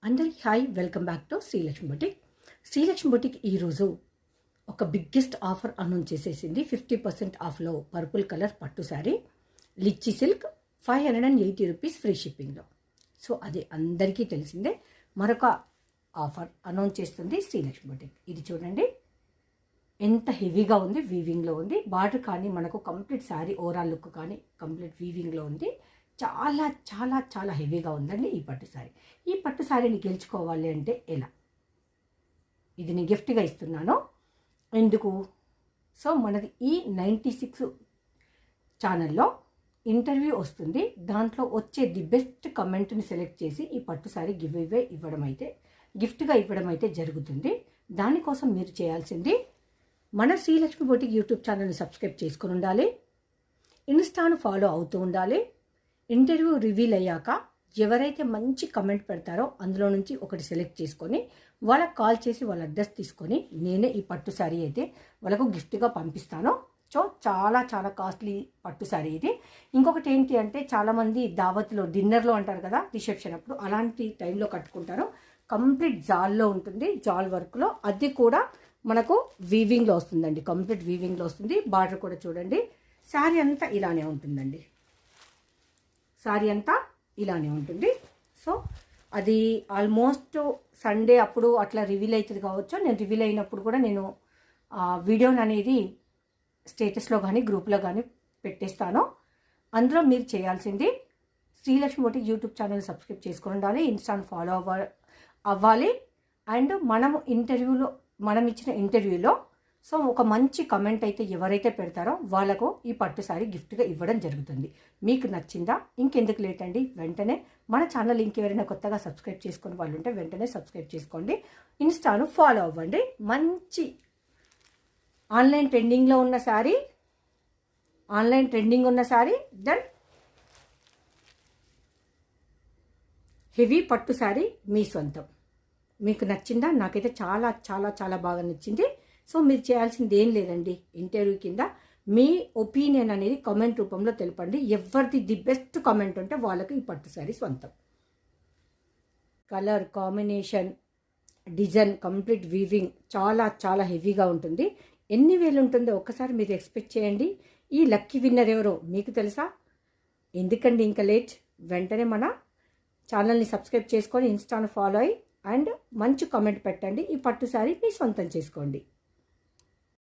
అందరికీ hi, welcome back to Srilakshmi boutique. Srilakshmi boutique ఈరోజు ఒక బిగ్గెస్ట్ ఆఫర్ అనౌన్స్ చేసేసింది. 50% ఆఫ్లో పర్పుల్ కలర్ పట్టు శారీ లిచ్చి సిల్క్ 580 రూపీస్ ఫ్రీ షిప్పింగ్లో. సో అది అందరికీ తెలిసిందే. మరొక ఆఫర్ అనౌన్స్ చేస్తుంది శ్రీలక్ష్మి బొటిక్. ఇది చూడండి ఎంత హెవీగా ఉంది, వీవింగ్లో ఉంది. బార్డర్ కానీ మనకు కంప్లీట్ శారీ ఓవరాల్ లుక్ కానీ కంప్లీట్ వీవింగ్లో ఉంది. చాలా చాలా చాలా హెవీగా ఉందండి ఈ పట్టు శారీ. ఈ పట్టు శారీని గెలుచుకోవాలి అంటే ఎలా? ఇది నేను గిఫ్ట్గా ఇస్తున్నాను. ఎందుకు? సో మనది ఈ 96 ఛానల్లో ఇంటర్వ్యూ వస్తుంది. దాంట్లో వచ్చే ది బెస్ట్ కమెంట్ని సెలెక్ట్ చేసి ఈ పట్టు శారీ గిఫ్ట్గా ఇవ్వడం అయితే జరుగుతుంది. దానికోసం మీరు చేయాల్సింది మన శ్రీలక్ష్మి బొటిక్ యూట్యూబ్ ఛానల్ని సబ్స్క్రైబ్ చేసుకుని ఉండాలి, ఇన్స్టాను ఫాలో అవుతూ ఉండాలి. ఇంటర్వ్యూ రివీల్ అయ్యాక ఎవరైతే మంచి కమెంట్ పెడతారో అందులో నుంచి ఒకటి సెలెక్ట్ చేసుకొని వాళ్ళకి కాల్ చేసి వాళ్ళ అడ్రస్ తీసుకొని నేనే ఈ పట్టు శారీ అయితే వాళ్ళకు గిఫ్ట్గా పంపిస్తాను. సో చాలా చాలా కాస్ట్లీ పట్టు శారీ ఇది. ఇంకొకటి ఏంటి అంటే చాలామంది దావత్లో డిన్నర్లో అంటారు కదా, రిసెప్షన్ అప్పుడు అలాంటి టైంలో కట్టుకుంటారు. కంప్లీట్ జాల్లో ఉంటుంది, జాల్ వర్క్లో. అది కూడా మనకు వీవింగ్లో వస్తుందండి, కంప్లీట్ వీవింగ్లో వస్తుంది. బార్డర్ కూడా చూడండి, శారీ అంతా ఇలానే ఉంటుందండి. శారీ అంతా ఇలానే ఉంటుంది. సో అది ఆల్మోస్ట్ సండే అప్పుడు అట్లా రివీల్ అవుతుంది కావచ్చు. నేను రివీల్ అయినప్పుడు కూడా నేను వీడియోని అనేది స్టేటస్లో కానీ గ్రూప్లో కానీ పెట్టేస్తాను. అందులో మీరు చేయాల్సింది Srilakshmi boutique YouTube channel subscribe చేసుకుని ఉండాలి, ఇన్స్టాను ఫాలో అవ్వాలి. అండ్ మనం ఇచ్చిన ఇంటర్వ్యూలో సో ఒక మంచి కమెంట్ అయితే ఎవరైతే పెడతారో వాళ్ళకు ఈ పట్టు శారీ గిఫ్ట్గా ఇవ్వడం జరుగుతుంది. మీకు నచ్చిందా? ఇంకెందుకు లేట్ అండి, వెంటనే మన ఛానల్ ఇంకెవరైనా కొత్తగా సబ్స్క్రైబ్ చేసుకుని వాళ్ళు ఉంటే వెంటనే సబ్స్క్రైబ్ చేసుకోండి, ఇన్స్టాను ఫాలో అవ్వండి. మంచి ఆన్లైన్ ట్రెండింగ్ ఉన్న శారీ దెన్ హెవీ పట్టు శారీ మీ సొంతం. మీకు నచ్చిందా? నాకైతే చాలా చాలా చాలా బాగా నచ్చింది. సో మీరు చేయాల్సింది ఏం లేదండి, ఇంటర్వ్యూ కింద మీ ఒపీనియన్ అనేది కామెంట్ రూపంలో తెలపండి. ఎవరిది ది బెస్ట్ కామెంట్ ఉంటే వాళ్ళకి ఈ పట్టు శారీ సొంతం. Colour combination, design, complete weaving చాలా చాలా హెవీగా ఉంటుంది. ఎన్ని వేలు ఉంటుందో ఒక్కసారి మీరు ఎక్స్పెక్ట్ చేయండి. ఈ లక్కీ విన్నర్ ఎవరో మీకు తెలుసా? ఎందుకండి ఇంకా లేట్, వెంటనే మన ఛానల్ని సబ్స్క్రైబ్ చేసుకొని ఇన్స్టాను ఫాలో అయ్యి అండ్ మంచి కామెంట్ పెట్టండి. ఈ పట్టు శారీ మీ సొంతం చేసుకోండి.